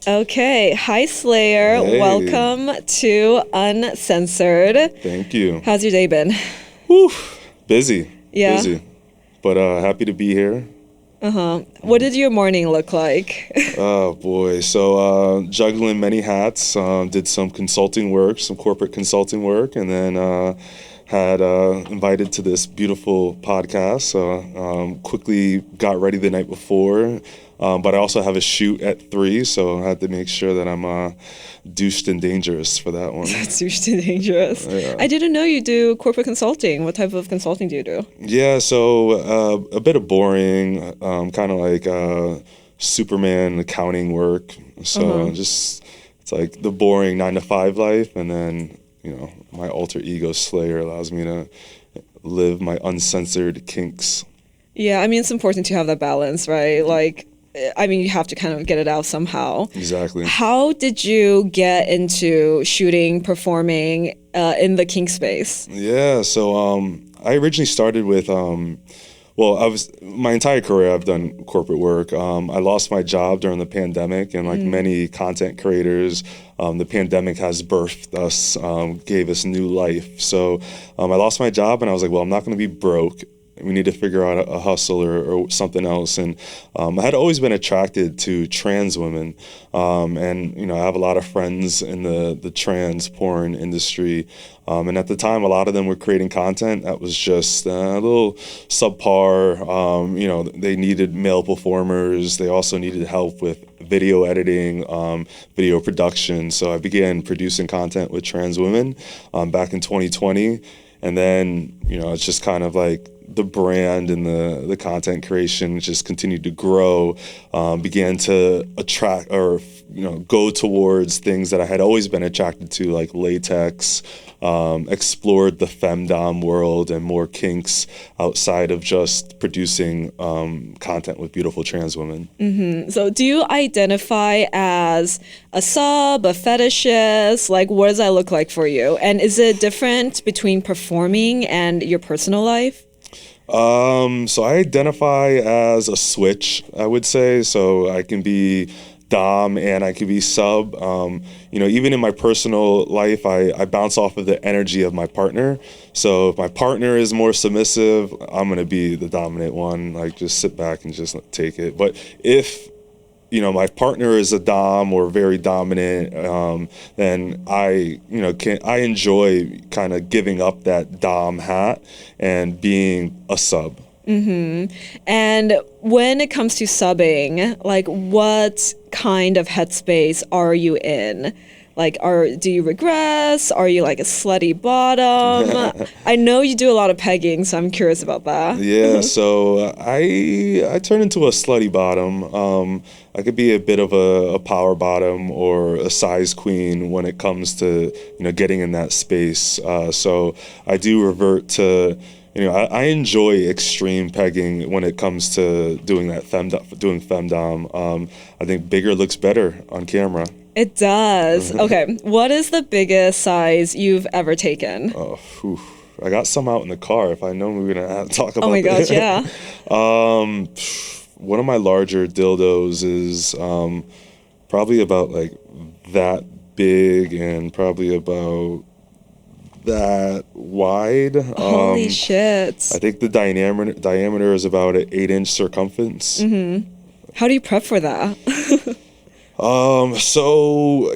Okay, hi Slayer. Hey. Welcome to Uncensored. Thank you. How's your day been? Whew. Busy. Yeah. Busy. But happy to be here. What did your morning look like? Oh boy. So juggling many hats. Did some consulting work, some corporate consulting work, and then had invited to this beautiful podcast. So quickly got ready the night before. But I also have a shoot at 3, so I had to make sure that I'm douched and dangerous for that one. That's usually dangerous. Yeah. I didn't know you do corporate consulting. What type of consulting do you do? Yeah, so a bit of boring, kind of like Superman accounting work. So just it's like the boring 9 to 5 life, and then my alter ego Slayer allows me to live my uncensored kinks. Yeah, I mean, it's important to have that balance, right? You have to kind of get it out somehow. Exactly. How did you get into shooting, performing in the kink space? Yeah, so I originally started with my entire career I've done corporate work. I lost my job during the pandemic, and like many content creators, the pandemic has birthed us, gave us new life. So I lost my job, and I was like, well, I'm not going to be broke. We need to figure out a hustle or something else. And I had always been attracted to trans women. And I have a lot of friends in the trans porn industry. And at the time, a lot of them were creating content that was just a little subpar. They needed male performers. They also needed help with video editing, video production. So I began producing content with trans women back in 2020. And then, it's just kind of like the brand and the content creation just continued to grow, began to attract or, go towards things that I had always been attracted to, like latex, explored the femdom world and more kinks outside of just producing content with beautiful trans women. Mm-hmm. So do you identify as a sub, a fetishist? Like, what does that look like for you? And is it different between performing and your personal life? So I identify as a switch, I would say. So I can be dom and I can be sub. Even in my personal life, I bounce off of the energy of my partner. So if my partner is more submissive, I'm going to be the dominant one, like just sit back and just take it. But if my partner is a dom or very dominant, then I enjoy kind of giving up that dom hat and being a sub. Mm-hmm. And when it comes to subbing, like what kind of headspace are you in? Like, do you regress? Are you like a slutty bottom? I know you do a lot of pegging, so I'm curious about that. Yeah, so I turn into a slutty bottom. I could be a bit of a power bottom or a size queen when it comes to getting in that space. So I do revert to. I enjoy extreme pegging when it comes to doing that femdom. I think bigger looks better on camera. It does. Okay, what is the biggest size you've ever taken? Oh, whew. I got some out in the car. If I know we were gonna have to talk about. Oh my gosh, yeah. One of my larger dildos is probably about like that big and probably about that wide. Holy shit. I think the diameter is about an 8-inch circumference. Mm-hmm. How do you prep for that? So,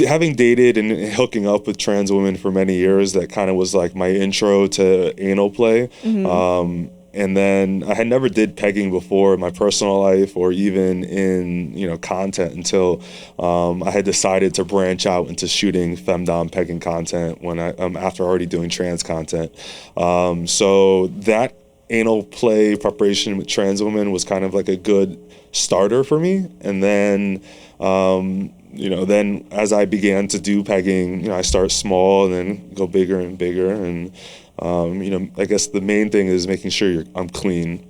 having dated and hooking up with trans women for many years, that kind of was like my intro to anal play. Mm-hmm. And then I had never did pegging before in my personal life or even in, content until I had decided to branch out into shooting femdom pegging content when after already doing trans content. So that anal play preparation with trans women was kind of like a good starter for me. And then, then as I began to do pegging, I start small and then go bigger and bigger. And, I guess the main thing is making sure I'm clean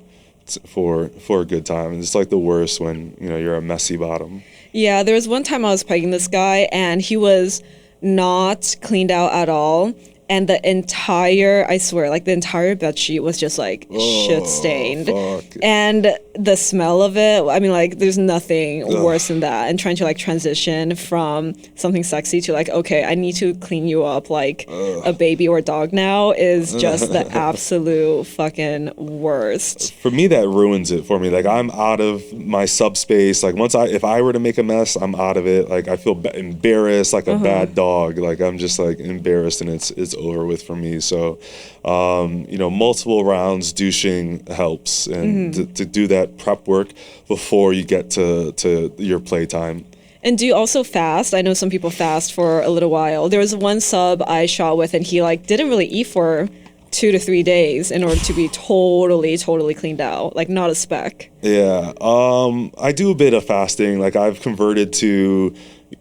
for a good time. And it's like the worst when, you're a messy bottom. Yeah, there was one time I was pegging this guy and he was not cleaned out at all. and I swear, like the entire bed sheet was just like shit stained. Fuck. And the smell of it, I mean, like there's nothing worse than that. And trying to like transition from something sexy to like, okay, I need to clean you up like a baby or a dog now is just the absolute fucking worst. For me, that ruins it for me. Like I'm out of my subspace. Like if I were to make a mess, I'm out of it. Like I feel embarrassed, like a bad dog. Like I'm just like embarrassed, and it's over with for me. So, multiple rounds douching helps, and to do that prep work before you get to your playtime. And do you also fast? I know some people fast for a little while. There was one sub I shot with, and he like didn't really eat for 2 to 3 days in order to be totally cleaned out, like not a speck. Yeah, I do a bit of fasting. Like I've converted to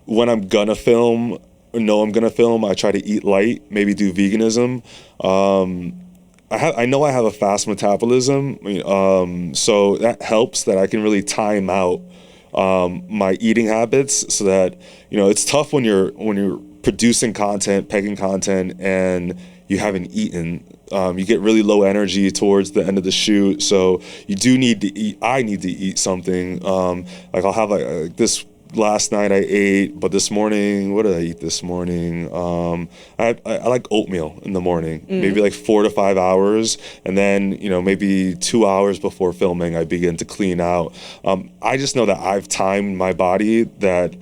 when I'm gonna film, I try to eat light, maybe do veganism. I know I have a fast metabolism, so that helps that I can really time out my eating habits, so that it's tough when you're producing content, pegging content, and you haven't eaten. You get really low energy towards the end of the shoot, so you do need to eat. I need to eat something. Like I'll have like this. Last night I ate, but this morning, what did I eat this morning? I like oatmeal in the morning, maybe like 4 to 5 hours, and then maybe 2 hours before filming I begin to clean out. I just know that I've timed my body that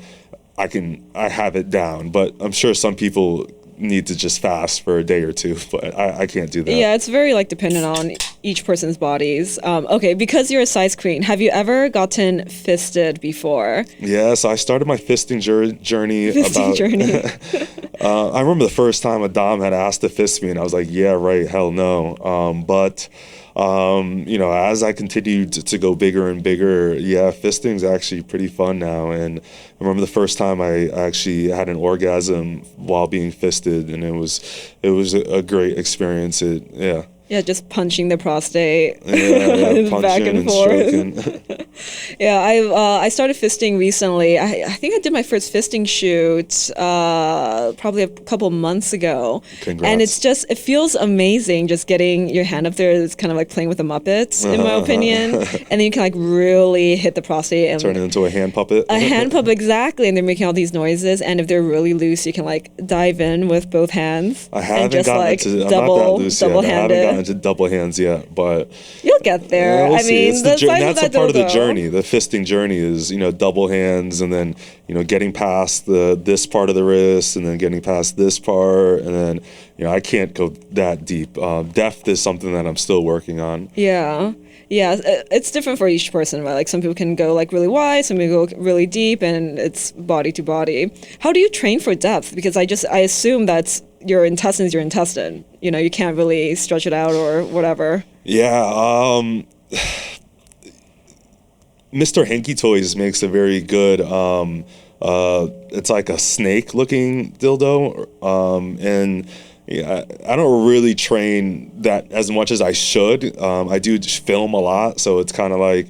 I have it down, but I'm sure some people need to just fast for a day or two, but I can't do that. Yeah, it's very like dependent on each person's bodies. Okay, because you're a size queen, have you ever gotten fisted before? Yes, I started my fisting journey. I remember the first time a dom had asked to fist me, and I was like, yeah, right, hell no. But as I continued to go bigger and bigger, yeah, fisting's actually pretty fun now. And I remember the first time I actually had an orgasm while being fisted, and it was a great experience. Yeah, just punching the prostate punching back and forth. Stroking. Yeah, I started fisting recently. I think I did my first fisting shoot probably a couple months ago. Congrats. And it feels amazing just getting your hand up there. It's kind of like playing with the Muppets, in my opinion. And then you can like really hit the prostate and turn it into a hand puppet. A hand puppet, exactly. And they're making all these noises. And if they're really loose, you can like dive in with both hands. I haven't just gotten like into. I'm not that loose yet. I haven't gotten double-handed. into double hands yet, but You'll get there. we'll I see. mean, That's a part of the dildo. journey. The fisting journey is double hands, and then getting past this part of the wrist, and then getting past this part, and then I can't go that deep. Depth is something that I'm still working on. Yeah. Yeah, it's different for each person, right? Like some people can go like really wide, some people go really deep, and it's body to body. How do you train for depth? Because I assume that's your intestine's your intestine. You can't really stretch it out or whatever. Yeah, Mr. Hanky Toys makes a very good, it's like a snake-looking dildo, and yeah, I don't really train that as much as I should. I do just film a lot, so it's kind of like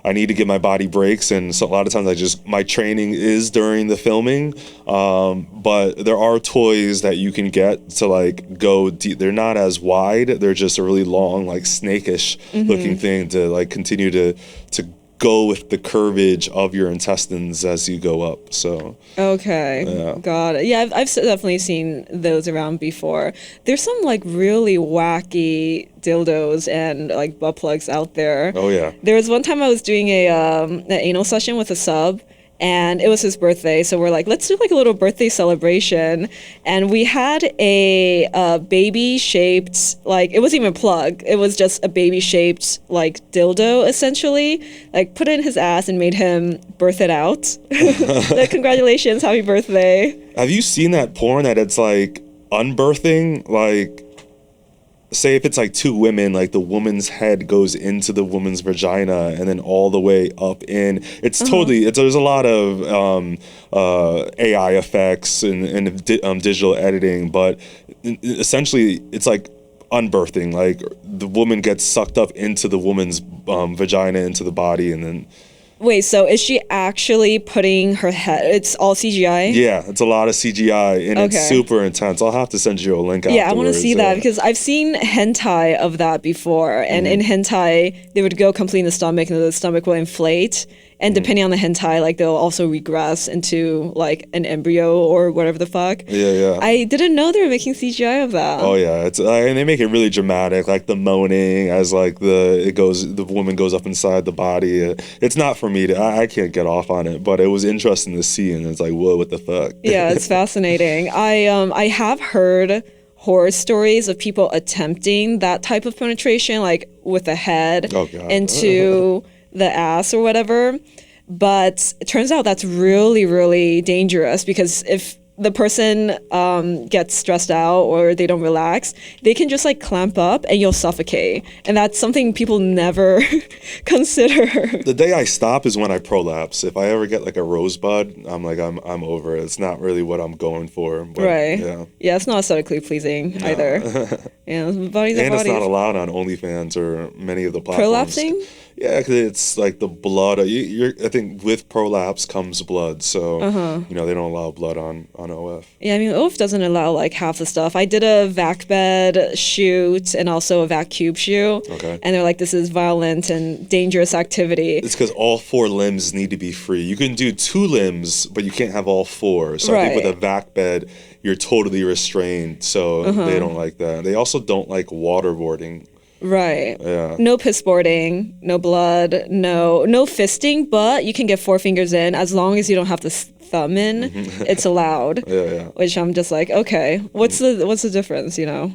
I need to give my body breaks, and so a lot of times my training is during the filming. But there are toys that you can get to like go deep. They're not as wide. They're just a really long, like snakish looking thing to like continue to go with the curvage of your intestines as you go up. So okay, yeah. Got it. Yeah, I've definitely seen those around before. There's some like really wacky dildos and like butt plugs out there. Oh yeah. There was one time I was doing an anal session with a sub, and it was his birthday, so we're like, let's do like a little birthday celebration. And we had a baby-shaped, like, it wasn't even a plug, it was just a baby-shaped like dildo, essentially, like put it in his ass and made him birth it out. Like, congratulations, happy birthday. Have you seen that porn that it's like unbirthing? Like, say if it's like two women, like the woman's head goes into the woman's vagina and then all the way up in. It's totally, there's a lot of AI effects and digital editing, but essentially it's like unbirthing. Like the woman gets sucked up into the woman's vagina, into the body, and then... Wait, so is she actually putting her head? It's all CGI? Yeah, it's a lot of CGI and it's Okay. super intense. I'll have to send you a link Yeah, I want to afterwards. see that because I've seen hentai of that before. And in hentai, they would go completely in the stomach and the stomach will inflate. And depending on the hentai, like they'll also regress into like an embryo or whatever the fuck. Yeah. I didn't know they were making CGI of that. Oh yeah, it's and they make it really dramatic, like the moaning as like the woman goes up inside the body. It's not for me to, I can't get off on it, but it was interesting to see, and it's like, whoa, what the fuck? Yeah, it's fascinating. I have heard horror stories of people attempting that type of penetration, like with the head Oh, God. into the ass or whatever. But it turns out that's really, really dangerous because if the person gets stressed out or they don't relax, they can just like clamp up and you'll suffocate. And that's something people never consider. The day I stop is when I prolapse. If I ever get like a rosebud, I'm like, I'm over it. It's not really what I'm going for. But, Right. Yeah. Yeah, it's not aesthetically pleasing either. Yeah, bodies are And it's bodies. not allowed on OnlyFans or many of the platforms. Prolapsing? Yeah, because it's like the blood. I think with prolapse comes blood, so they don't allow blood on OF. Yeah, I mean, OF doesn't allow like half the stuff. I did a vac bed shoot and also a vac cube shoot. Okay. And they're like, this is violent and dangerous activity. It's because all 4 limbs need to be free. You can do 2 limbs, but you can't have all 4. So I think Right. with a vac bed, you're totally restrained. So they don't like that. They also don't like waterboarding. Right. Yeah. No piss boarding, no blood, no fisting, but you can get 4 fingers in as long as you don't have the thumb in. It's allowed. Yeah. Which I'm just like, okay, what's the difference, you know?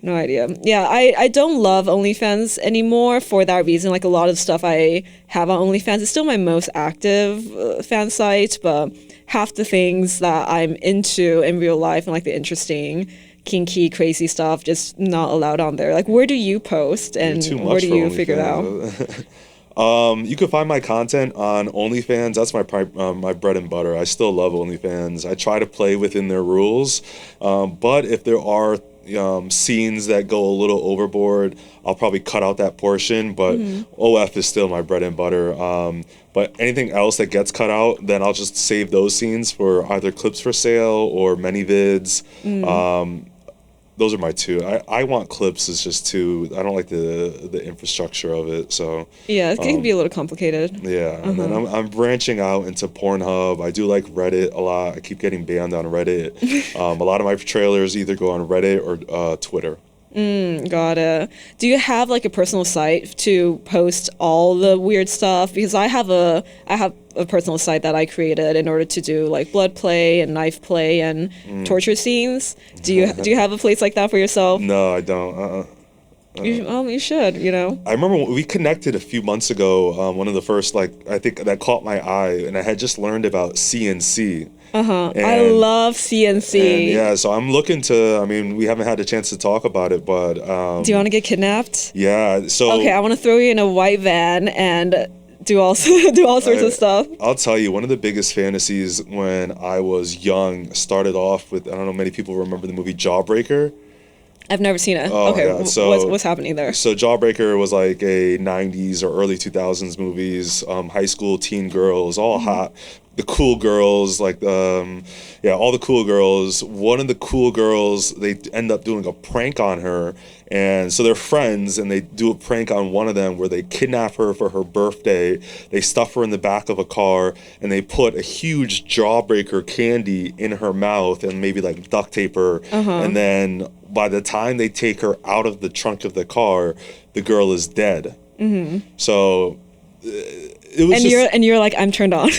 No idea. Yeah, I don't love OnlyFans anymore for that reason. Like a lot of stuff I have on OnlyFans is still my most active fan site, but half the things that I'm into in real life and like the interesting, kinky, crazy stuff just not allowed on there. Like where do you post and Too much where do for you figure it out? OnlyFans. You can find my content on OnlyFans. That's my bread and butter. I still love OnlyFans. I try to play within their rules, but if there are scenes that go a little overboard, I'll probably cut out that portion. But OF is still my bread and butter. But anything else that gets cut out, then I'll just save those scenes for either clips for sale or many vids. Those are my 2. I want clips is just too. I don't like the infrastructure of it. So Yeah, it can be a little complicated. yeah, and then I'm branching out into Pornhub. I do like Reddit a lot. I keep getting banned on Reddit. A lot of my trailers either go on Reddit or Twitter. Got it. Do you have like a personal site to post all the weird stuff? Because I have a personal site that I created in order to do like blood play and knife play and torture scenes. Do you have a place like that for yourself? No, I don't. You should, you know. I remember when we connected a few months ago. One of the first, I think that caught my eye, and I had just learned about CNC. I love CNC. And yeah, so I'm looking to. I mean, we haven't had a chance to talk about it, but do you want to get kidnapped? Yeah. So okay, I want to throw you in a white van and do all sorts of stuff. I'll tell you, one of the biggest fantasies when I was young started off with, I don't know, many people remember the movie Jawbreaker. I've never seen it. Oh, okay, yeah. So, what's happening there? So Jawbreaker was like a 90s or early 2000s movies, high school teen girls, all hot. The cool girls, all the cool girls. One of the cool girls, they end up doing a prank on her. And so they're friends, and they do a prank on one of them where they kidnap her for her birthday. They stuff her in the back of a car, and they put a huge Jawbreaker candy in her mouth and maybe like duct tape her. And then by the time they take her out of the trunk of the car, the girl is dead. So it was you're like, I'm turned on.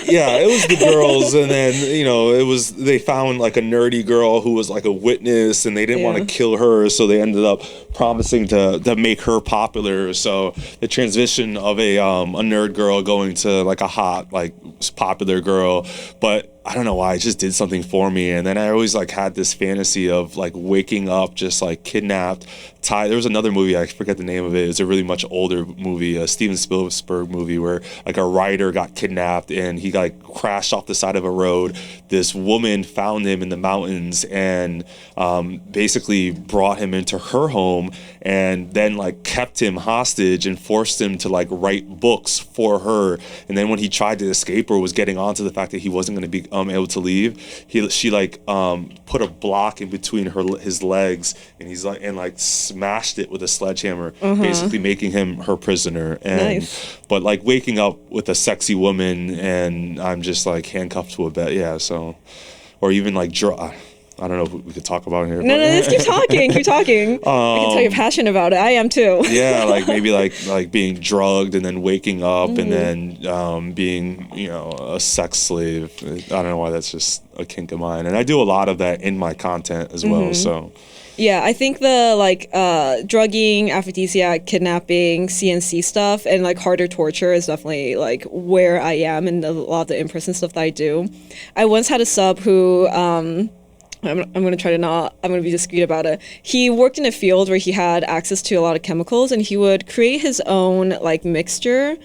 Yeah, it was the girls, and then they found like a nerdy girl who was like a witness, and they didn't want to kill her, so they ended up promising to make her popular. So the transition of a nerd girl going to like a hot, like popular girl, but I don't know why, it just did something for me. And then I always like had this fantasy of like waking up just like kidnapped, tied. There was another movie, I forget the name of it. It's a really much older movie, a Steven Spielberg movie, where like a writer got kidnapped and he like crashed off the side of a road. This woman found him in the mountains and basically brought him into her home and then like kept him hostage and forced him to like write books for her. And then when he tried to escape or was getting onto the fact that he wasn't going to be able to leave, she like put a block in between his legs, and he's like smashed it with a sledgehammer, basically making him her prisoner. And but like waking up with a sexy woman and I'm just like handcuffed to a bed. Yeah, so or even like I don't know if we could talk about it here. No, just keep talking. Keep talking. I can tell you're passionate about it. I am too. Yeah, like maybe like being drugged and then waking up and then being, you know, a sex slave. I don't know why that's just a kink of mine. And I do a lot of that in my content as well. So yeah, I think the like drugging, aphrodisiac, kidnapping, CNC stuff, and like harder torture is definitely like where I am in a lot of the in-person stuff that I do. I once had a sub who I'm going to try to not, I'm going to be discreet about it. He worked in a field where he had access to a lot of chemicals, and he would create his own like mixture.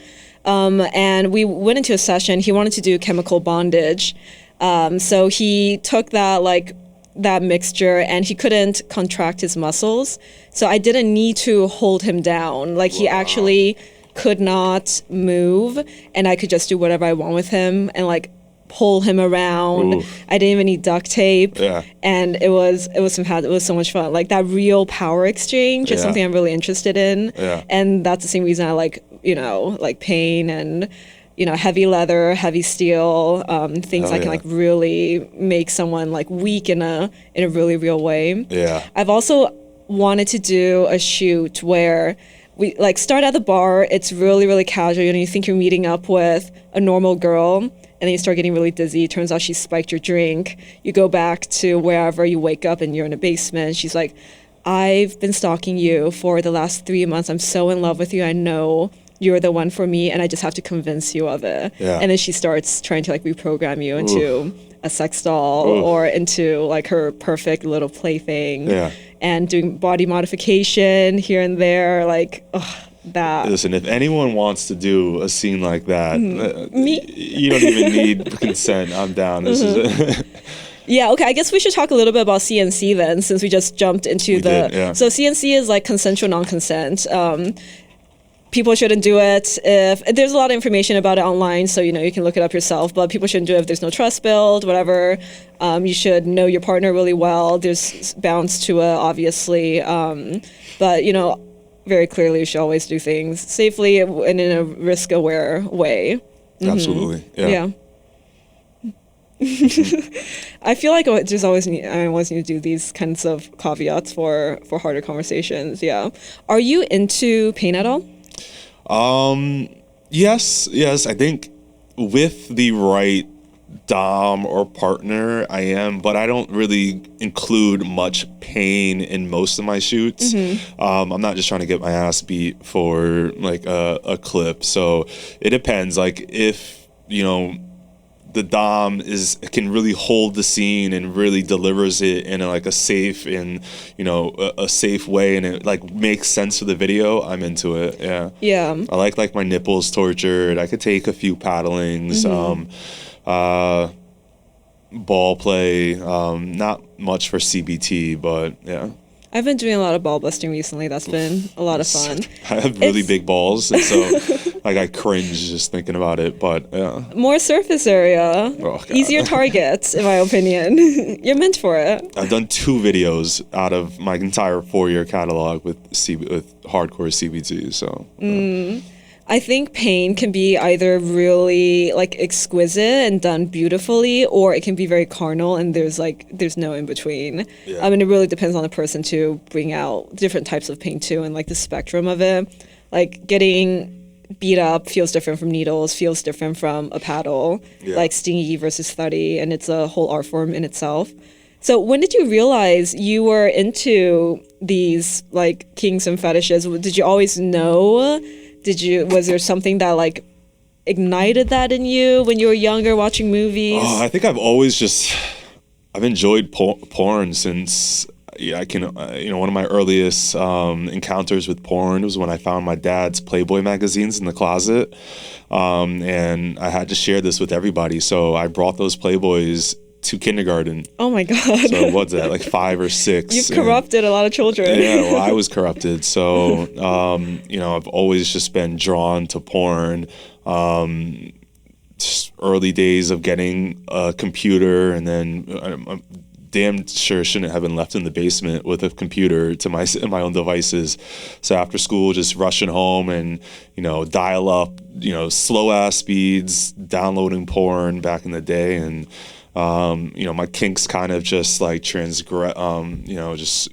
And we went into a session. He wanted to do chemical bondage. So he took that mixture, and he couldn't contract his muscles. So I didn't need to hold him down. Like he actually could not move, and I could just do whatever I want with him and like pull him around. Oof. I didn't even need duct tape. Yeah. And it was so much fun. Like that real power exchange is something I'm really interested in. Yeah. And that's the same reason I like, you know, like pain and, you know, heavy leather, heavy steel, things that can like really make someone like weak in a really real way. Yeah. I've also wanted to do a shoot where we like start at the bar. It's really, really casual. You know, you think you're meeting up with a normal girl, and then you start getting really dizzy. It turns out she spiked your drink. You go back to wherever you wake up and you're in a basement. She's like, I've been stalking you for the last 3 months. I'm so in love with you. I know you're the one for me, and I just have to convince you of it. Yeah. And then she starts trying to like reprogram you into a sex doll or into like her perfect little plaything. Yeah. And doing body modification here and there. Like, that. Listen, if anyone wants to do a scene like that, you don't even need consent. I'm down. This is it. Yeah, okay, I guess we should talk a little bit about CNC then, since we just jumped into So CNC is like consensual non-consent. People shouldn't do it if there's a lot of information about it online, so you know you can look it up yourself, but people shouldn't do it if there's no trust built, whatever. You should know your partner really well. There's bounds to it, obviously. But you know, very clearly you should always do things safely and in a risk-aware way. Absolutely. Yeah. I feel like I always need to do these kinds of caveats for harder conversations. Yeah. Are you into pain at all? Yes. I think with the right dom or partner, I am, but I don't really include much pain in most of my shoots. I'm not just trying to get my ass beat for like a clip. So it depends. Like if, you know, the dom can really hold the scene and really delivers it in a safe and, you know, a safe way, and it like makes sense for the video, I'm into it. Yeah. I like my nipples tortured. I could take a few paddlings. Ball play, not much for CBT, but yeah. I've been doing a lot of ball busting recently. That's been a lot of fun. I have really big balls, and so like I cringe just thinking about it. But yeah, more surface area, easier targets, in my opinion. You're meant for it. I've done 2 videos out of my entire 4-year catalog with hardcore CBT. So. I think pain can be either really like exquisite and done beautifully, or it can be very carnal and there's no in between. Yeah. I mean, it really depends on the person to bring out different types of pain too, and like the spectrum of it. Like getting beat up feels different from needles, feels different from a paddle, like stingy versus thuddy, and it's a whole art form in itself. So when did you realize you were into these like kinks and fetishes? Did you always know? Was there something that like ignited that in you when you were younger watching movies? Oh, I think I've enjoyed porn since, I can, one of my earliest encounters with porn was when I found my dad's Playboy magazines in the closet. And I had to share this with everybody. So I brought those Playboys to kindergarten. Oh my God. So what's that, like 5 or 6? You've corrupted a lot of children. Yeah, well, I was corrupted. So, I've always just been drawn to porn. Just early days of getting a computer, and then I'm damn sure shouldn't have been left in the basement with a computer to my own devices. So after school, just rushing home and, dial up, slow ass speeds, downloading porn back in the day. And, my kinks kind of just like just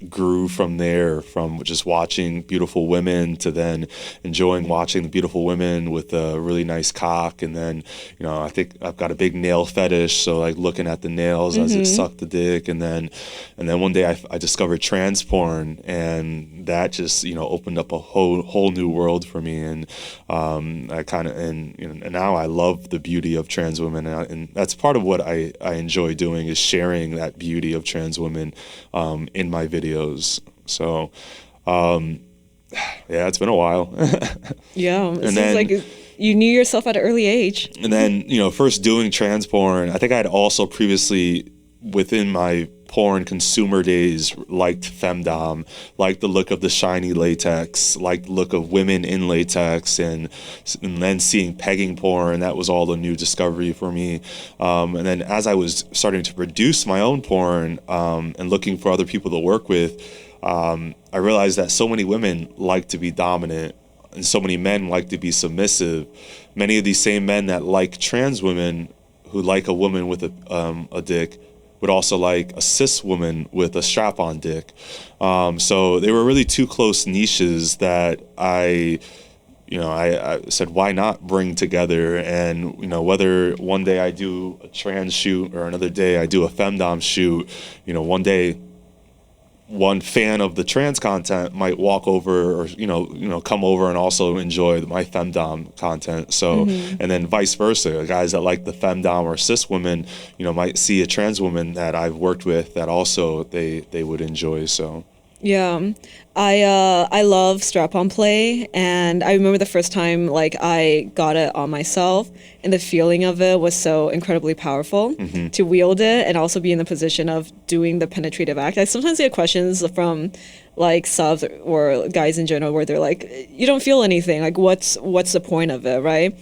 grew from there, from just watching beautiful women to then enjoying watching the beautiful women with a really nice cock. And then, I think I've got a big nail fetish. So like looking at the nails as it sucked the dick. And then one day I discovered trans porn, and that just, opened up a whole new world for me. And, I kind of, and now I love the beauty of trans women. And that's part of what I enjoy doing, is sharing that beauty of trans women in my videos. So yeah, it's been a while. Yeah, it seems like you knew yourself at an early age. And then, first doing trans porn, I think I had also previously, within my porn consumer days, liked femdom, liked the look of the shiny latex, liked the look of women in latex, and then seeing pegging porn, that was all a new discovery for me. And then as I was starting to produce my own porn and looking for other people to work with, I realized that so many women like to be dominant and so many men like to be submissive. Many of these same men that like trans women, who like a woman with a dick, would also like a cis woman with a strap-on dick. So they were really two close niches that I said, why not bring together? And, whether one day I do a trans shoot or another day I do a femdom shoot, one day one fan of the trans content might walk over or come over and also enjoy my femdom content. So and then vice versa, guys that like the femdom or cis women might see a trans woman that I've worked with that also they would enjoy. So yeah, I love strap-on play, and I remember the first time like I got it on myself, and the feeling of it was so incredibly powerful to wield it and also be in the position of doing the penetrative act. I sometimes get questions from like subs or guys in general where they're like, you don't feel anything, like what's the point of it, right?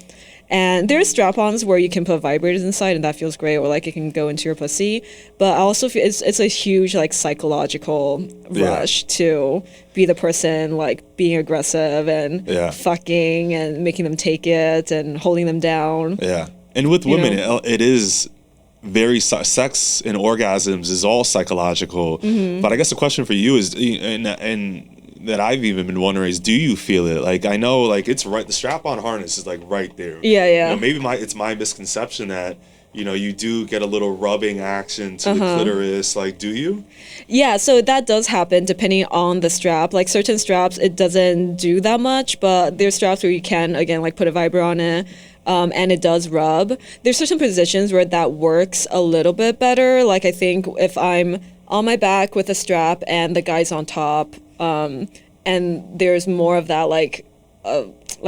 And there's strap-ons where you can put vibrators inside, and that feels great, or like it can go into your pussy. But I also feel it's a huge like psychological rush to be the person like being aggressive and fucking and making them take it and holding them down. Yeah, and with women, it is very sex and orgasms is all psychological. But I guess the question for you is, and that I've even been wondering is, do you feel it? Like, I know, like, it's right, the strap-on harness is like right there. Yeah. Maybe it's my misconception that you do get a little rubbing action to the clitoris. Like, do you? Yeah, so that does happen depending on the strap. Like certain straps, it doesn't do that much, but there's straps where you can, again, like put a vibra on it. And it does rub. There's certain positions where that works a little bit better. Like I think if I'm on my back with a strap and the guy's on top, and there's more of that like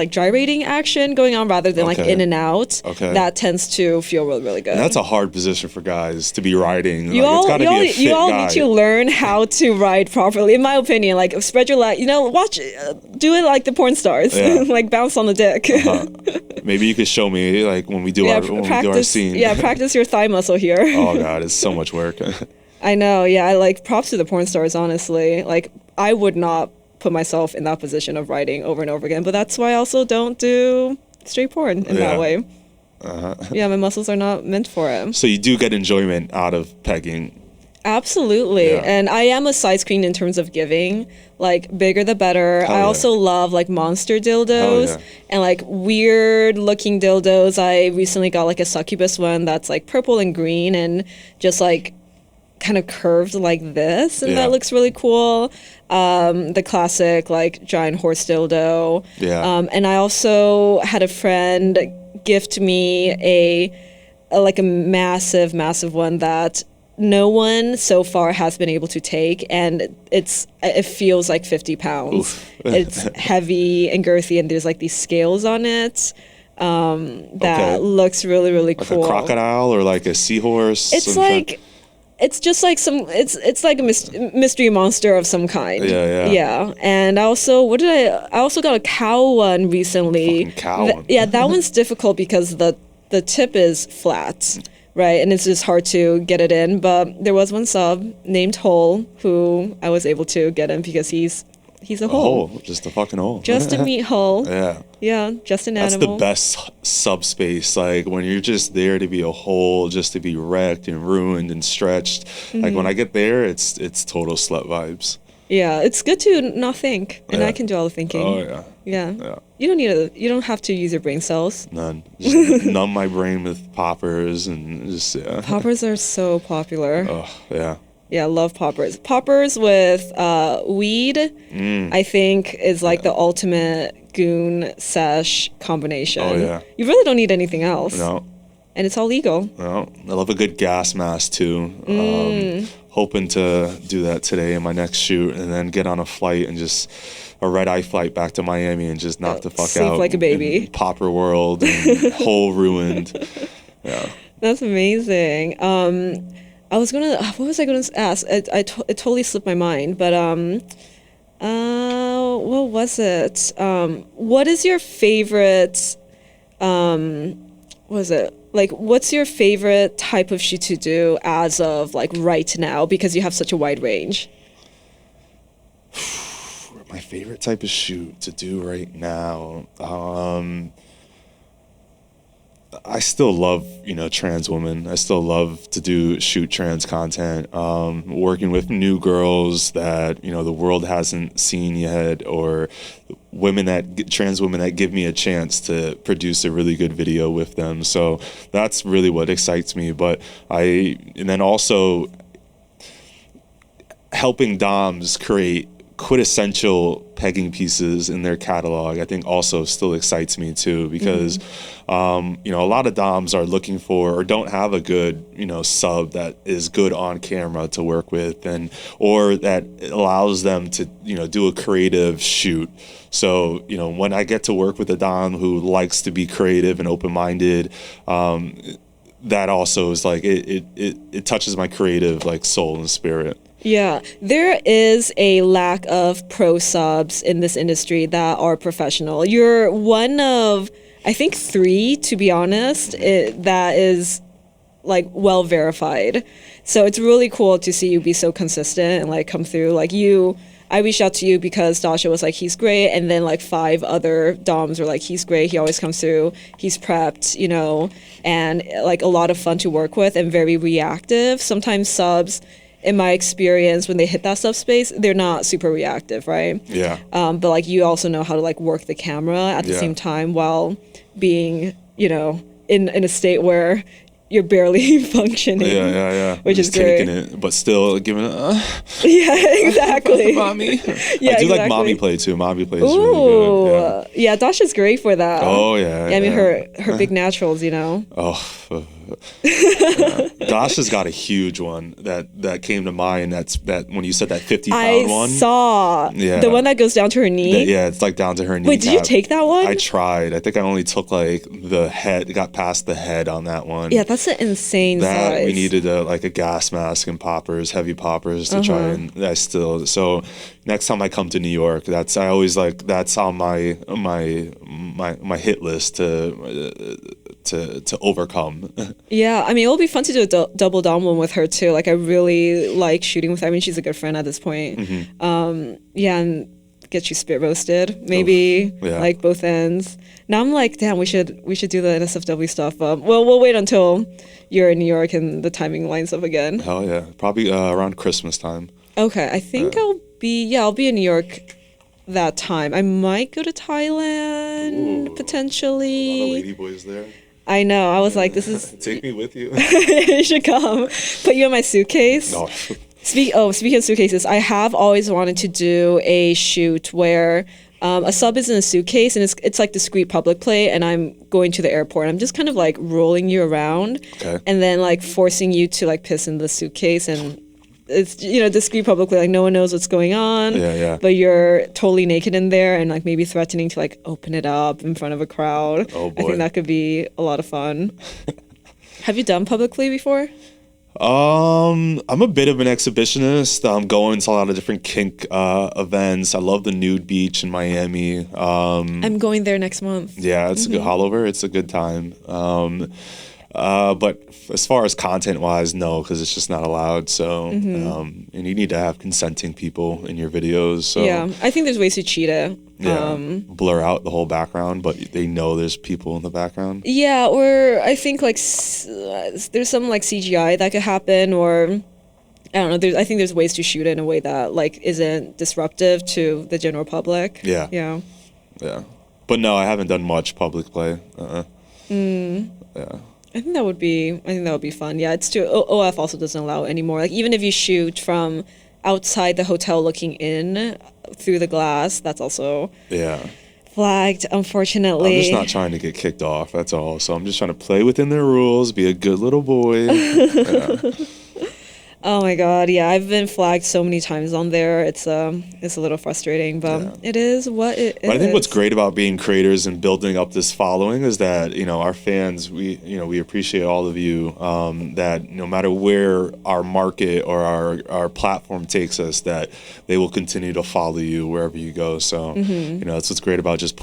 gyrating action going on rather than like in and out. That tends to feel really, really good. And that's a hard position for guys to be riding. You all need to learn how to ride properly, in my opinion. Like spread your leg, watch, do it like the porn stars, like bounce on the dick. Maybe you could show me like when we do our scene. Yeah, practice your thigh muscle here. Oh God, it's so much work. I know. Yeah, I like props to the porn stars. Honestly, like I would not put myself in that position of writing over and over again, but that's why I also don't do straight porn in that way. Yeah, my muscles are not meant for it. So you do get enjoyment out of pegging. Absolutely. And I am a size queen in terms of giving, like bigger the better. I also love like monster dildos and like weird looking dildos. I recently got like a succubus one that's like purple and green and just like kind of curved like this, and that looks really cool. The classic like giant horse dildo. And I also had a friend gift me a like a massive, massive one that no one so far has been able to take, and it feels like 50 pounds. It's heavy and girthy, and there's like these scales on it. That looks really, really cool. Like a crocodile or like a seahorse? It's like, it's just like it's like a mystery monster of some kind. Yeah. And I also got a cow one recently. Fucking cow one. Yeah, that one's difficult because the tip is flat, right? And it's just hard to get it in. But there was one sub named Hole who I was able to get in because he's a hole. Just a fucking hole. Just a meat hole. Yeah. Yeah, just an animal. That's the best subspace. Like when you're just there to be a hole, just to be wrecked and ruined and stretched. Like when I get there, it's total slut vibes. Yeah, it's good to not think, and I can do all the thinking. Oh yeah. Yeah. You don't have to use your brain cells. None. Just numb my brain with poppers and just Poppers are so popular. Oh yeah. Yeah, I love poppers. Poppers with weed, I think, is like the ultimate goon sesh combination. Oh yeah. You really don't need anything else. No. And it's all legal. No. I love a good gas mask too. Hoping to do that today in my next shoot, and then get on a flight and just a red-eye flight back to Miami and just knock the fuck sleep out. Like a baby. Popper world and whole ruined. Yeah. That's amazing. What was I gonna ask? It totally slipped my mind. But what was it? What is your favorite? What's your favorite type of shoot to do as of like right now? Because you have such a wide range. My favorite type of shoot to do right now. I still love, trans women. I still love to shoot trans content. Working with new girls that, the world hasn't seen yet, or trans women that give me a chance to produce a really good video with them. So that's really what excites me. And then also helping DOMs create quintessential pegging pieces in their catalog, I think also still excites me too, because a lot of DOMs are looking for or don't have a good sub that is good on camera to work with, or that allows them to do a creative shoot. So when I get to work with a DOM who likes to be creative and open-minded, that also is like it touches my creative like soul and spirit. Yeah, there is a lack of pro subs in this industry that are professional. You're one of, I think, 3, to be honest, that is like well verified. So it's really cool to see you be so consistent and like come through. Like I reached out to you because Dasha was like, he's great, and then like 5 other DOMs were like, he's great, he always comes through, he's prepped, and like a lot of fun to work with and very reactive. Sometimes subs, in my experience, when they hit that subspace, they're not super reactive, right? Yeah. But like you also know how to like work the camera at the same time while being, in a state where you're barely functioning. Yeah. Which just is great. taking it, but still giving it. Yeah, exactly. Mommy. Yeah, I do like exactly. mommy play too. Mommy play is really good. Yeah, Dasha's great for that. Oh yeah. I mean, her big naturals, Oh. Dasha's got a huge one that came to mind. That when you said that 50-pound one. I saw. Yeah. The one that goes down to her knee. Yeah, it's like down to her knee. Wait, did you take that one? I tried. I think I only took like the head. Got past the head on that one. Yeah, that's an insane size. We needed a gas mask and poppers, heavy poppers to try, and so next time I come to New York, that's on my hit list to overcome. Yeah, I mean, it'll be fun to do a double dom one with her too. Like, I really like shooting with her. I mean, she's a good friend at this point. Yeah, and get you spit roasted, maybe. Like both ends. Now I'm like, damn, we should do the NSFW stuff. Well, we'll wait until you're in New York and the timing lines up again. Hell yeah, probably around Christmas time. Okay, I think I'll be in New York that time. I might go to Thailand potentially. A lot of lady boys there. I know. I was like, this is... Take me with you. You should come. Put you in my suitcase. No. Speaking of suitcases, I have always wanted to do a shoot where A sub is in a suitcase, and it's like discreet public play, and I'm going to the airport. I'm just kind of like rolling you around, Okay. and then like forcing you to like piss in the suitcase, and it's, you know, discreet public play, like no one knows what's going on. Yeah, yeah. But you're totally naked in there, and like maybe threatening to like open it up in front of a crowd. Oh, I boy. think that could be a lot of fun. Have you done public play before? I'm a bit of an exhibitionist. I'm going to a lot of different kink events. I love the nude beach in Miami. I'm going there next month. Yeah, it's a good hollover. It's a good time. But as far as content wise, no, because it's just not allowed. So, and you need to have consenting people in your videos. So Yeah, I think there's ways to cheat it. yeah, blur out the whole background, but they know there's people in the background. Yeah, or I think like there's some like CGI that could happen, or I don't know. I think there's ways to shoot it in a way that like isn't disruptive to the general public. Yeah. Yeah. Yeah. But no, I haven't done much public play. Yeah. I think that would be fun. Yeah, it's too. OF also doesn't allow it anymore. Like even if you shoot from outside the hotel looking in through the glass, that's also Yeah. flagged, unfortunately. I'm just not trying to get kicked off, that's all. So I'm just trying to play within their rules, be a good little boy. Yeah. Oh my god, yeah, I've been flagged so many times on there. It's a little frustrating, but it is what it is. But I think what's great about being creators and building up this following is that, you know, our fans, we appreciate all of you, that no matter where our market or our platform takes us, that they will continue to follow you wherever you go. So, you know, that's what's great about just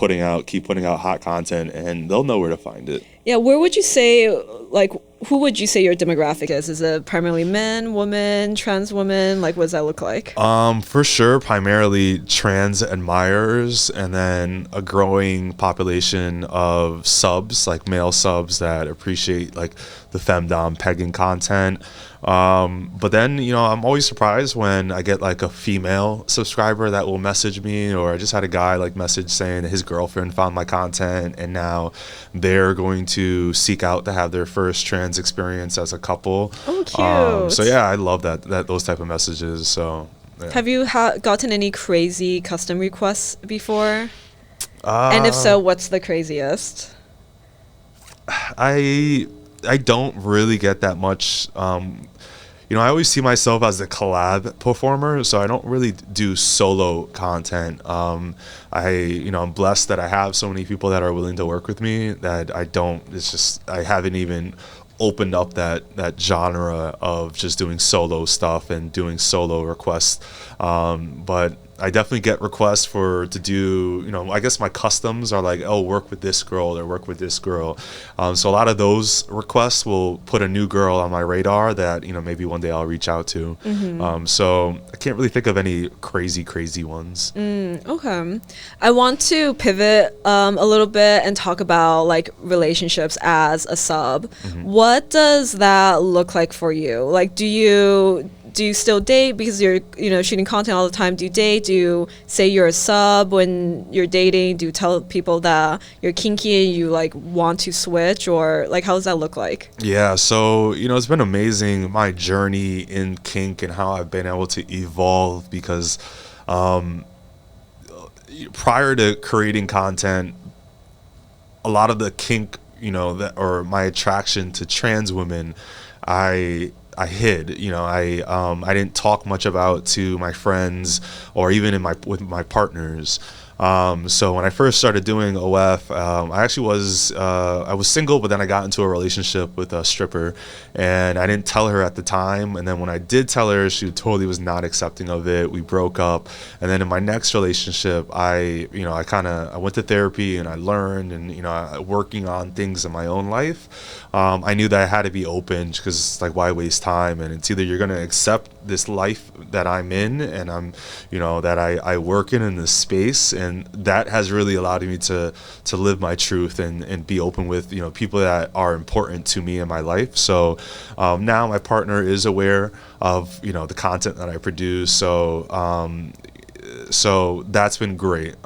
keep putting out hot content, and they'll know where to find it. Yeah, where would you say, like, who would you say your demographic is? Is it primarily men, women, trans women? Like, what does that look like? For sure, primarily trans admirers, and then a growing population of subs, like male subs that appreciate like the femdom pegging content. But then, you know, I'm always surprised when I get like a female subscriber that will message me, or I just had a guy like message saying that his girlfriend found my content and now they're going to seek out to have their first trans experience as a couple. Oh, cute. So yeah, I love that those type of messages. So yeah. Have you gotten any crazy custom requests before? And if so, what's the craziest? I don't really get that much. You know, I always see myself as a collab performer, so I don't really do solo content. I'm blessed that I have so many people that are willing to work with me that I haven't even opened up that genre of just doing solo stuff and doing solo requests. But I definitely get requests to do, you know, I guess my customs are like, oh, work with this girl or work with this girl. So a lot of those requests will put a new girl on my radar that, you know, maybe one day I'll reach out to. So I can't really think of any crazy ones. Okay. I want to pivot a little bit and talk about like relationships as a sub. What does that look like for you? Like, do you still date because you're, you know, shooting content all the time? Do you date? Do you say you're a sub when you're dating? Do you tell people that you're kinky and you like want to switch, or like how does that look like? Yeah, so, you know, it's been amazing, my journey in kink and how I've been able to evolve, because prior to creating content, a lot of the kink, you know, or my attraction to trans women, I hid. You know, I didn't talk much about to my friends or even with my partners. So when I first started doing OF, I actually I was single, but then I got into a relationship with a stripper, and I didn't tell her at the time. And then when I did tell her, she totally was not accepting of it. We broke up. And then in my next relationship, I went to therapy and I learned, and, you know, working on things in my own life. I knew that I had to be open, because it's like, why waste time? And it's either you're going to accept this life that I'm in, and I'm, you know, that I work in this space, and that has really allowed me to live my truth and be open with, you know, people that are important to me in my life. So now my partner is aware of, you know, the content that I produce. So that's been great.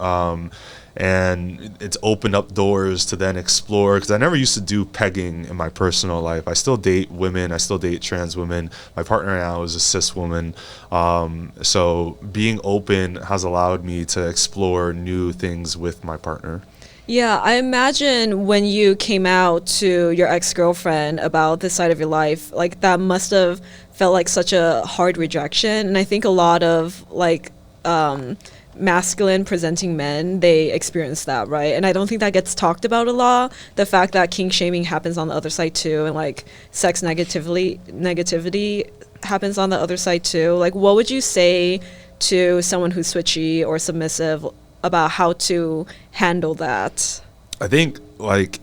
and it's opened up doors to then explore, because I never used to do pegging in my personal life. I still date women, I still date trans women. My partner now is a cis woman. So being open has allowed me to explore new things with my partner. Yeah, I imagine when you came out to your ex-girlfriend about this side of your life, like that must have felt like such a hard rejection. And I think a lot of like masculine presenting men, they experience that, right? And I don't think that gets talked about a lot. The fact that kink shaming happens on the other side too, and like sex negativity happens on the other side too. Like, what would you say to someone who's switchy or submissive about how to handle that? I think like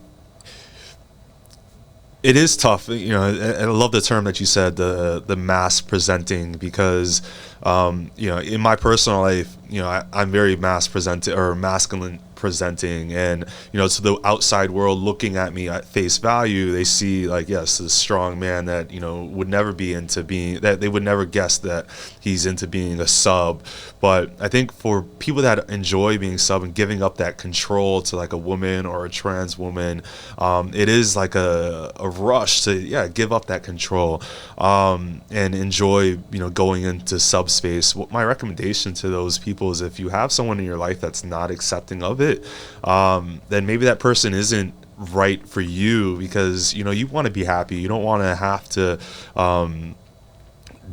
it is tough, you know. I love the term that you said, the mass presenting, because you know, in my personal life, you know, I'm very mass presented or masculine presenting, and you know, to the outside world looking at me at face value, they see like, yes, this strong man that, you know, would never be into being, that they would never guess that he's into being a sub. But I think for people that enjoy being sub and giving up that control to like a woman or a trans woman, it is like a rush to give up that control and enjoy, you know, going into subspace. My recommendation to those people is, if you have someone in your life that's not accepting of it, then maybe that person isn't right for you, because you know, you want to be happy. You don't want to have to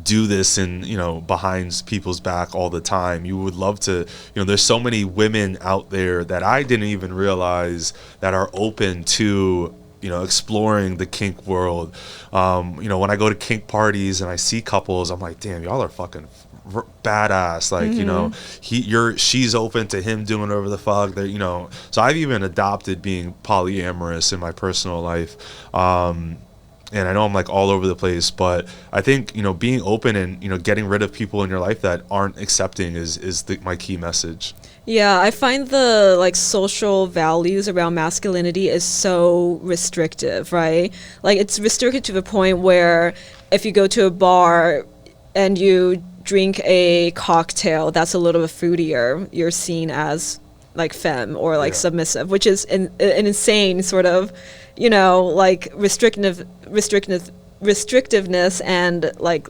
do this and, you know, behind people's back all the time. You would love to, you know, there's so many women out there that I didn't even realize that are open to, you know, exploring the kink world. You know, when I go to kink parties and I see couples, I'm like, damn, y'all are fucking badass. Like, you know, she's open to him doing whatever the fuck. They're, you know, so I've even adopted being polyamorous in my personal life. And I know I'm like all over the place, but I think, you know, being open and, you know, getting rid of people in your life that aren't accepting is my key message. Yeah, I find the like social values around masculinity is so restrictive, right? Like, it's restricted to the point where if you go to a bar and you drink a cocktail that's a little bit fruitier, you're seen as like femme or like submissive, which is an insane sort of, you know, like restrictiveness and like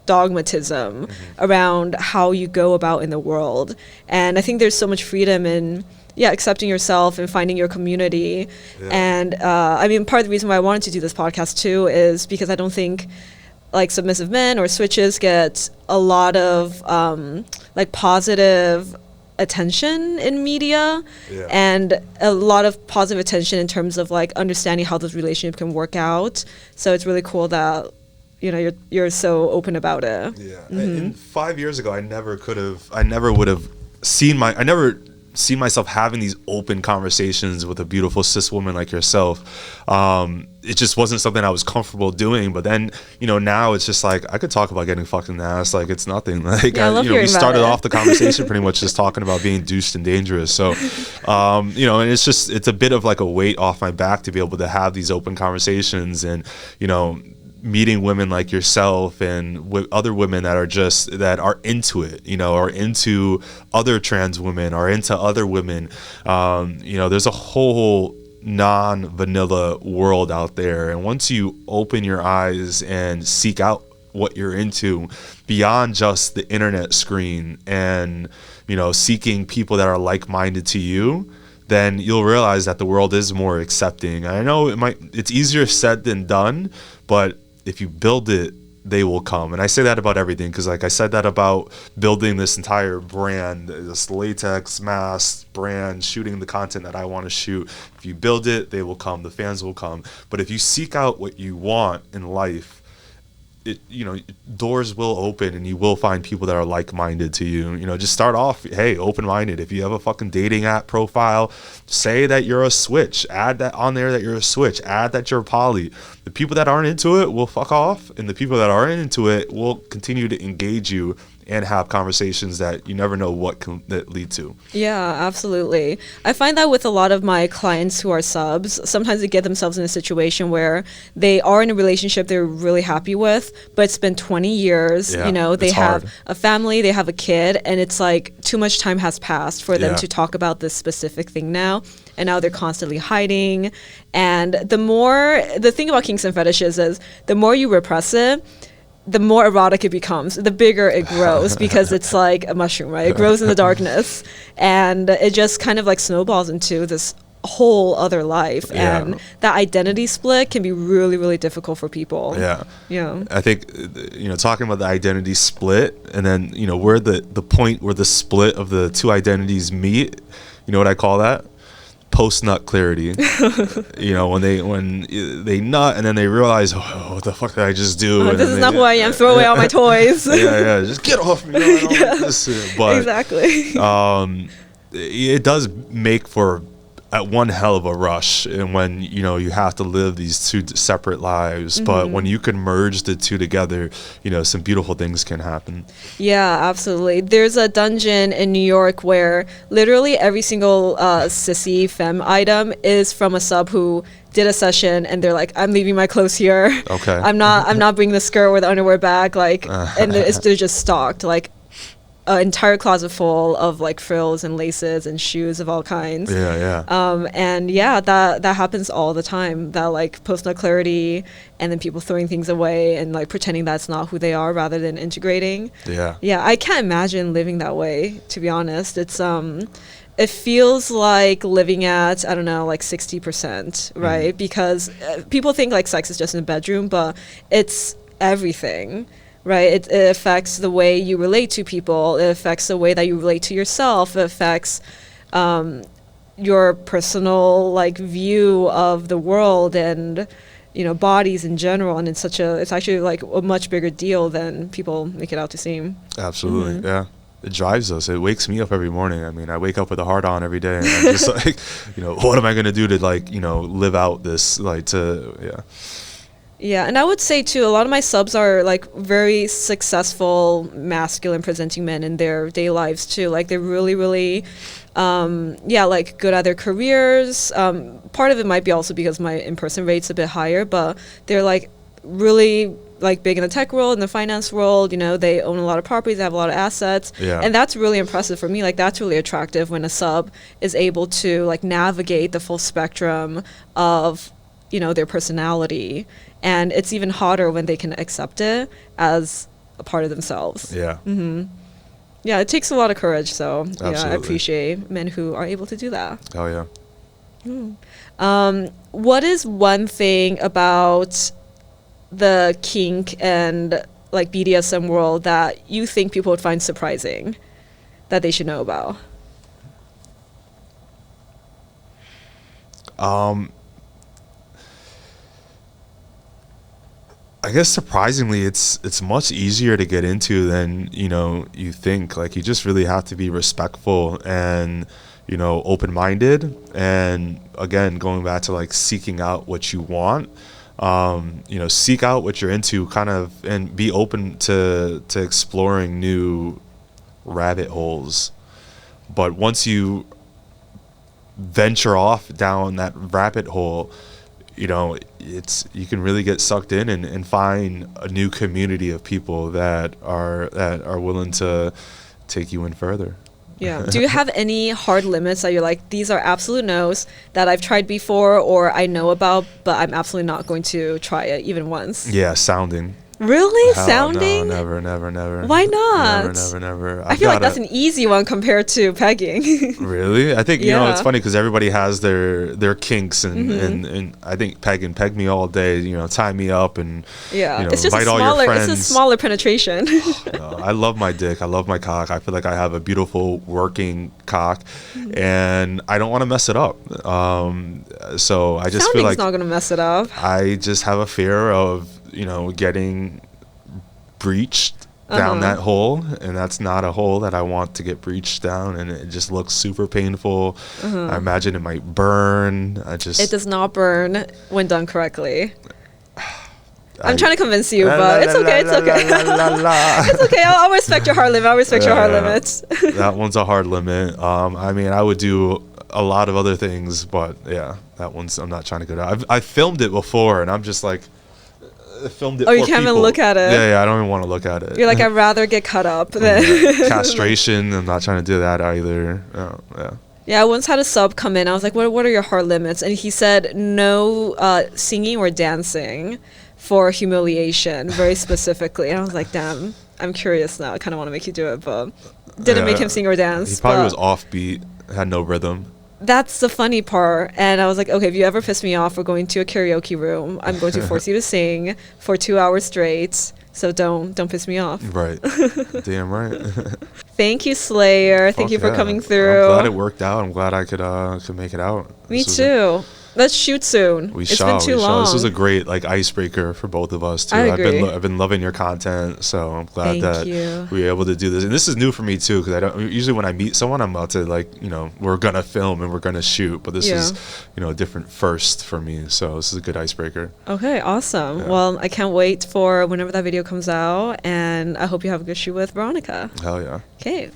dogmatism around how you go about in the world. And I think there's so much freedom in accepting yourself and finding your community. And I mean, part of the reason why I wanted to do this podcast too is because I don't think like submissive men or switches get a lot of like positive attention in media, and a lot of positive attention in terms of like understanding how this relationship can work out. So it's really cool that, you know, you're so open about it. And 5 years ago, I never would have seen myself having these open conversations with a beautiful cis woman like yourself. It just wasn't something I was comfortable doing. But then, you know, now it's just like, I could talk about getting fucked in the ass like it's nothing. Like, I love you know, we started it. off the conversation pretty much just talking about being douched and dangerous. So, you know, and it's a bit of like a weight off my back to be able to have these open conversations, and, you know, meeting women like yourself and other women that are into it, you know, or into other trans women or into other women. You know, there's a whole non-vanilla world out there, and once you open your eyes and seek out what you're into beyond just the internet screen, and, you know, seeking people that are like-minded to you, then you'll realize that the world is more accepting. I know it's easier said than done, but if you build it, they will come. And I say that about everything, because like I said that about building this entire brand, this latex mask brand, shooting the content that I want to shoot. If you build it, they will come. The fans will come. But if you seek out what you want in life, you know, doors will open and you will find people that are like-minded to you. You know, just start off, hey, open-minded. If you have a fucking dating app profile, say that you're a switch. Add that on there, that you're a switch. Add that you're poly. The people that aren't into it will fuck off, and the people that are into it will continue to engage you and have conversations that you never know what can that lead to. Yeah, absolutely. I find that with a lot of my clients who are subs, sometimes they get themselves in a situation where they are in a relationship they're really happy with, but it's been 20 years, Yeah, you know, they it's have hard. a family, they have a kid, and it's like too much time has passed for them Yeah. to talk about this specific thing now. And now they're constantly hiding. And the thing about kinks and fetishes is the more you repress it, the more erotic it becomes, the bigger it grows because it's like a mushroom, right? It grows in the darkness, and it just kind of like snowballs into this whole other life. Yeah. And that identity split can be really, really difficult for people. Yeah. Yeah. I think, talking about the identity split, and then, where the point where the split of the two identities meet, you know what I call that? Post nut clarity. When they nut and then they realize, oh, what the fuck did I just do? This is not who I am. Throw away all my toys. yeah, just get off me. I don't like this. But exactly. It does make for one hell of a rush, and when you have to live these two separate lives, but when you can merge the two together, some beautiful things can happen. Yeah, absolutely. There's a dungeon in New York where literally every single sissy femme item is from a sub who did a session, and they're like, I'm leaving my clothes here. Okay. I'm not bringing the skirt or the underwear back, and they're just stocked, like an entire closet full of like frills and laces and shoes of all kinds. Yeah. And yeah, that happens all the time. That like post nut clarity, and then people throwing things away and like pretending that's not who they are rather than integrating. Yeah, I can't imagine living that way, to be honest. It's it feels like living at, I don't know, like 60%, right? Because people think like sex is just in the bedroom, but it's everything. Right, it affects the way you relate to people. It affects the way that you relate to yourself. It affects your personal like view of the world and bodies in general. And it's actually like a much bigger deal than people make it out to seem. Absolutely, yeah. It drives us. It wakes me up every morning. I mean, I wake up with a heart on every day, and I'm just like, what am I gonna do to like live out this Yeah, and I would say too, a lot of my subs are like very successful, masculine presenting men in their day lives too. Like they're really, really, like good at their careers. Part of it might be also because my in-person rate's a bit higher, but they're like really like big in the tech world, in the finance world. They own a lot of properties, they have a lot of assets, and that's really impressive for me. Like that's really attractive when a sub is able to like navigate the full spectrum of their personality. And it's even hotter when they can accept it as a part of themselves. Yeah. Yeah, it takes a lot of courage. So Absolutely. Yeah, I appreciate men who are able to do that. Oh yeah. What is one thing about the kink and like BDSM world that you think people would find surprising that they should know about? I guess surprisingly, it's much easier to get into than you think. Like you just really have to be respectful and open-minded, and again going back to like seeking out what you want. Seek out what you're into, kind of, and be open to exploring new rabbit holes. But once you venture off down that rabbit hole, you can really get sucked in and find a new community of people that are willing to take you in further. Yeah. Do you have any hard limits that you're like, these are absolute no's that I've tried before or I know about, but I'm absolutely not going to try it even once? Yeah, sounding. Really? Hell Sounding? No, never. Why not? Never. I feel like that's an easy one compared to pegging. Really? I think, it's Yeah. funny because everybody has their kinks, and I think peg me all day, tie me up and, Yeah. It's just invite all your friends. it's a smaller penetration. No, I love my dick. I love my cock. I feel like I have a beautiful working cock, and I don't want to mess it up. So I just feel like not going to mess it up. I just have a fear of, getting breached down that hole, and that's not a hole that I want to get breached down, and it just looks super painful. I imagine it might burn. It does not burn when done correctly. I'm trying to convince you, but it's okay. It's okay. It's okay. I'll respect your hard limit. I'll respect your hard limits. That one's a hard limit. I mean, I would do a lot of other things, but yeah, that one's, I'm not trying to go down. I filmed it before, and I'm just like, I filmed it. Oh, you can't even look at it. Yeah, I don't even want to look at it. You're like, I'd rather get cut up than castration. I'm not trying to do that either. Yeah. Yeah, I once had a sub come in. I was like, what are your hard limits? And he said no singing or dancing for humiliation, very specifically. And I was like, damn, I'm curious now. I kind of want to make you do it, but didn't make him sing or dance. He probably was offbeat, had no rhythm. That's the funny part. And I was like, okay, if you ever piss me off, we're going to a karaoke room. I'm going to force you to sing for 2 hours straight. So don't piss me off. Right. Damn right. Thank you, Slayer. Thank you for coming through. I'm glad it worked out. I'm glad I could make it out. Me too. Let's shoot soon. It's been too long. This was a great like icebreaker for both of us too. I agree. I've been loving your content, so I'm glad Thank you. we were able to do this. And this is new for me too, because I don't usually when I meet someone, I'm about to like, you know, we're gonna film and we're gonna shoot, but this is, you know, a different first for me. So this is a good icebreaker. Okay, awesome. Yeah. Well, I can't wait for whenever that video comes out, and I hope you have a good shoot with Veronica. Hell yeah. Okay.